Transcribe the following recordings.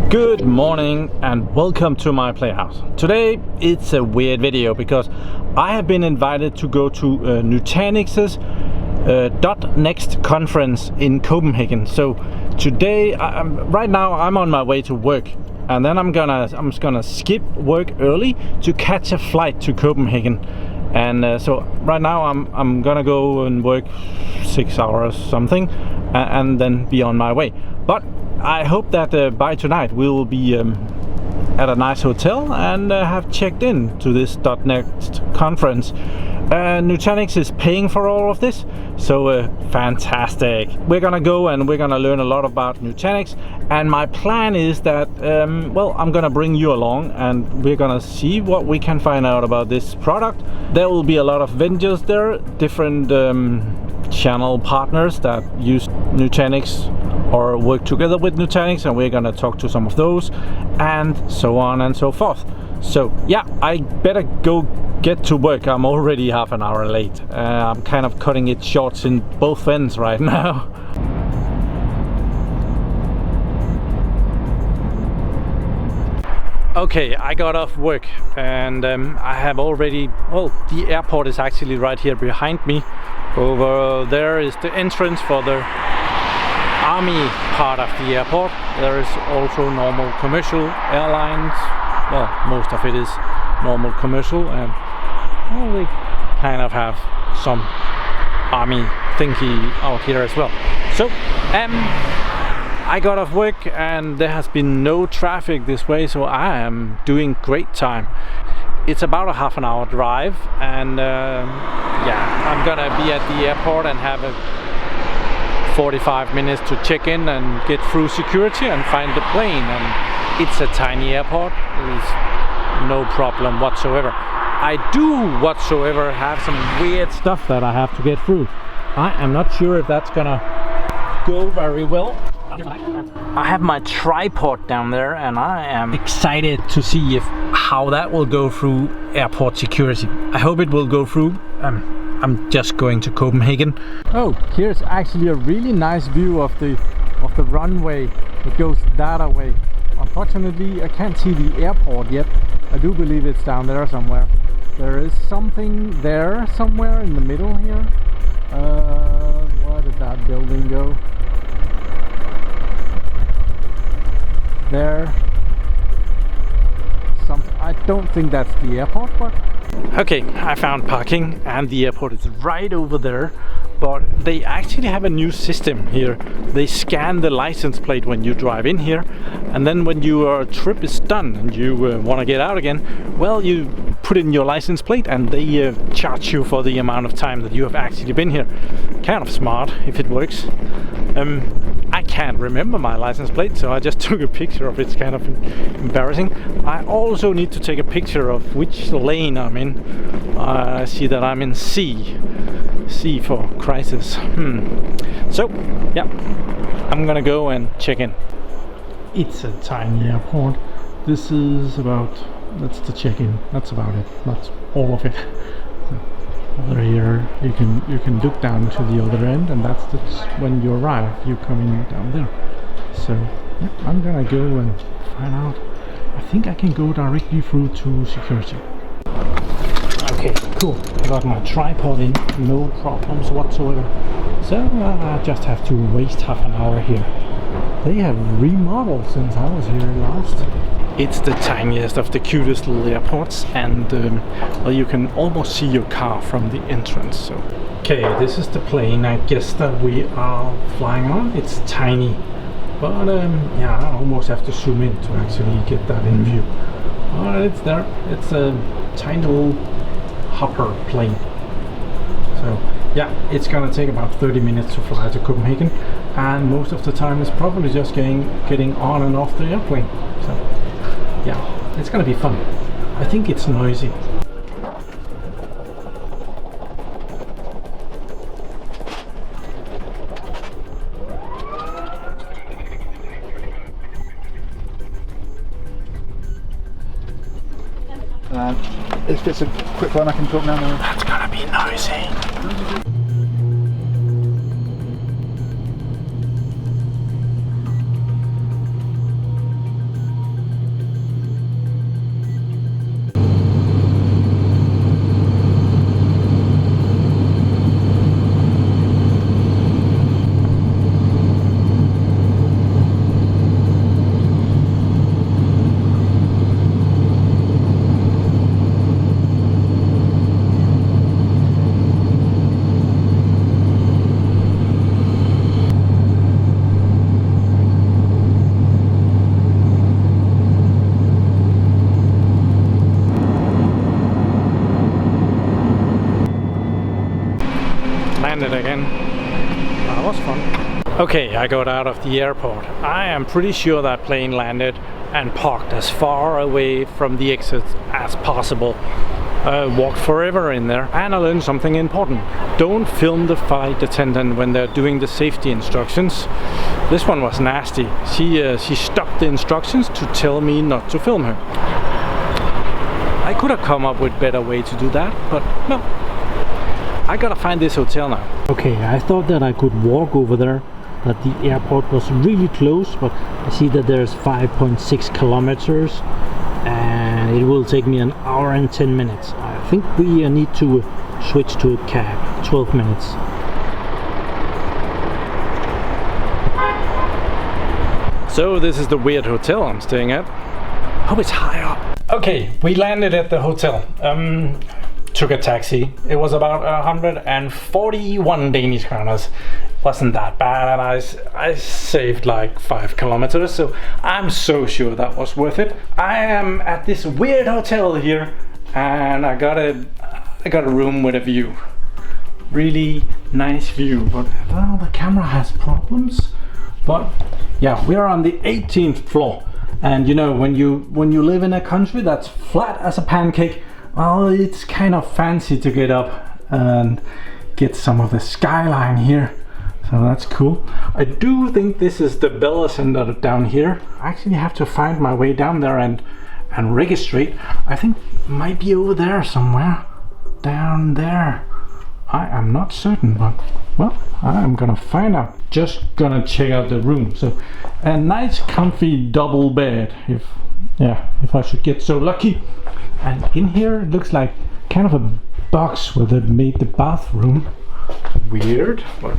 Good morning and welcome to my playhouse. Today it's a weird video because I have been invited to go to Nutanix's .next conference in Copenhagen. So today, right now I'm on my way to work, and then I'm just gonna skip work early to catch a flight to Copenhagen. And so right now I'm gonna go and work 6 hours something, and then be on my way. But I hope that by tonight we will be at a nice hotel and have checked in to this .next conference. Nutanix is paying for all of this, so fantastic. We're gonna go and we're gonna learn a lot about Nutanix, and my plan is that well, I'm gonna bring you along and we're gonna see what we can find out about this product. There will be a lot of vendors there, different channel partners that use Nutanix or work together with Nutanix, and we're gonna talk to some of those and so on and so forth. So yeah, I better go get to work. I'm already half an hour late. I'm kind of cutting it short in both ends right now. Okay, I got off work and I have already, well, the airport is actually right here behind me. Over there is the entrance for the army part of the airport. There is also normal commercial airlines. Well, most of it is normal commercial, and well, they kind of have some army thingy out here as well. So I got off work and there has been no traffic this way, so I am doing great time. It's about a half an hour drive, and yeah, I'm gonna be at the airport and have a 45 minutes to check in and get through security and find the plane. And it's a tiny airport. There's no problem whatsoever. I do whatsoever have some weird stuff that I have to get through. I am not sure if that's gonna go very well. I have my tripod down there and I am excited to see how that will go through airport security. I hope it will go through. I'm just going to Copenhagen. Oh, here's actually a really nice view of the runway. It goes that way. Unfortunately, I can't see the airport yet. I do believe it's down there somewhere. There is something there somewhere in the middle here. Where did that building go? There. Something. I don't think that's the airport, but okay, I found parking and the airport is right over there. But they actually have a new system here. They scan the license plate when you drive in here, and then when your trip is done and you want to get out again, well, you put in your license plate and they charge you for the amount of time that you have actually been here. Kind of smart if it works. I can't remember my license plate, so I just took a picture of it. It's kind of embarrassing. I also need to take a picture of which lane I'm in. I see that I'm in C for crisis. So yeah, I'm gonna go and check in. It's a tiny airport. This is about, that's the check-in. That's about it. Not all of it. So over here you can look down to the other end, and that's when you arrive. You come in down there. So yeah, I'm gonna go and find out. I think I can go directly through to security. Okay, cool. I got my tripod in, no problems whatsoever. So I just have to waste half an hour here. They have remodeled since I was here last. It's the tiniest of the cutest little airports, and well, you can almost see your car from the entrance. So okay, this is the plane I guess that we are flying on. It's tiny, but yeah, I almost have to zoom in to actually get that in view. Alright, it's there. It's a tiny little hopper plane. So yeah, it's gonna take about 30 minutes to fly to Copenhagen, and most of the time it's probably just getting on and off the airplane. So yeah, it's gonna be fun. I think it's noisy. If it's a quick one, I can talk now. That's gonna be noisy. that was fun. Okay, I got out of the airport. I am pretty sure that plane landed and parked as far away from the exit as possible. I walked forever in there, and I learned something important. Don't film the flight attendant when they're doing the safety instructions. This one was nasty. She stopped the instructions to tell me not to film her. I could have come up with a better way to do that, but no. I gotta find this hotel now. Okay, I thought that I could walk over there, that the airport was really close, but I see that there's 5.6 kilometers and it will take me an hour and 10 minutes. I think we need to switch to a cab. 12 minutes. So this is the weird hotel I'm staying at. Oh, it's high up. Okay, we landed at the hotel. Took a taxi. It was about 141 Danish kroners. Wasn't that bad, and I saved like 5 kilometers, so I'm so sure that was worth it. I am at this weird hotel here, and I got a room with a view. Really nice view, but well, the camera has problems. But yeah, we are on the 18th floor, and you know, when you live in a country that's flat as a pancake, well, it's kind of fancy to get up and get some of the skyline here. So that's cool. I do think this is the Datacenter down here. I actually have to find my way down there and registrate. I think it might be over there somewhere. Down there. I am not certain, but well, I'm gonna find out. Just gonna check out the room. So a nice comfy double bed, if I should get so lucky. And in here it looks like kind of a box where they made the bathroom. Weird, but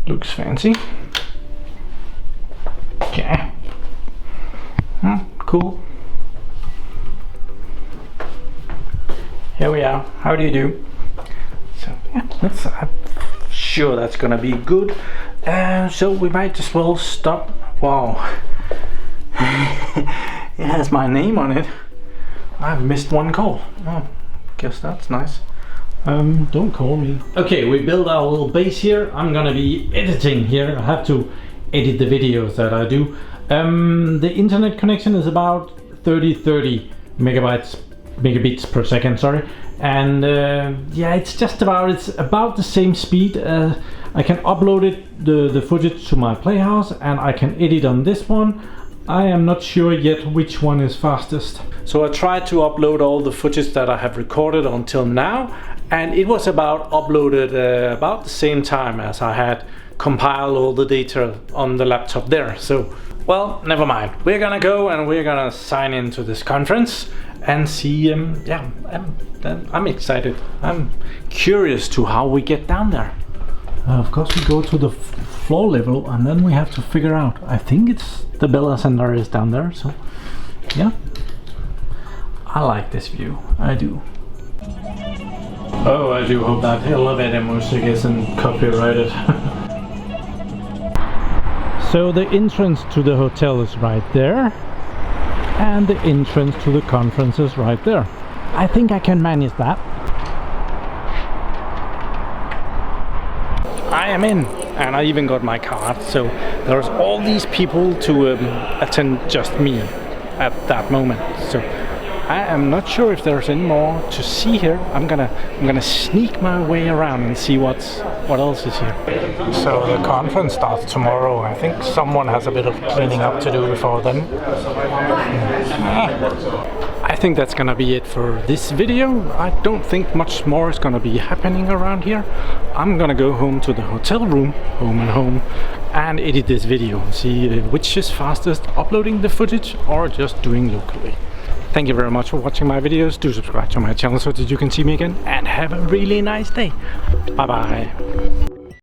looks fancy. Okay. Cool. Here we are. How do you do? So yeah, I'm sure that's gonna be good. So we might as well stop. Wow. It has my name on it. I've missed one call. Oh, guess that's nice. Don't call me. Okay, we built our little base here. I'm gonna be editing here. I have to edit the videos that I do. The internet connection is about 30 megabits per second, sorry. And yeah, it's about the same speed. I can upload the footage to my PlayHouse, and I can edit on this one. I am not sure yet which one is fastest. So I tried to upload all the footage that I have recorded until now, and it was uploaded about the same time as I had compiled all the data on the laptop there. So, well, never mind. We're gonna go and we're gonna sign into this conference and see. Yeah, I'm excited. I'm curious to how we get down there. Of course, we go to the floor level, and then we have to figure out. I think it's the Datacenter is down there. So, yeah. I like this view. I do. Oh, I do hope that elevator music isn't copyrighted. So the entrance to the hotel is right there, and the entrance to the conference is right there. I think I can manage that. I am in, and I even got my card. So there's all these people to attend just me at that moment. So I am not sure if there's any more to see here. I'm gonna sneak my way around and see what else is here. So the conference starts tomorrow. I think someone has a bit of cleaning up to do before then. I think that's gonna be it for this video. I don't think much more is gonna be happening around here. I'm gonna go home to the hotel room, home, and edit this video and see which is fastest, uploading the footage or just doing locally. Thank you very much for watching my videos. Do subscribe to my channel so that you can see me again, and have a really nice day. Bye bye.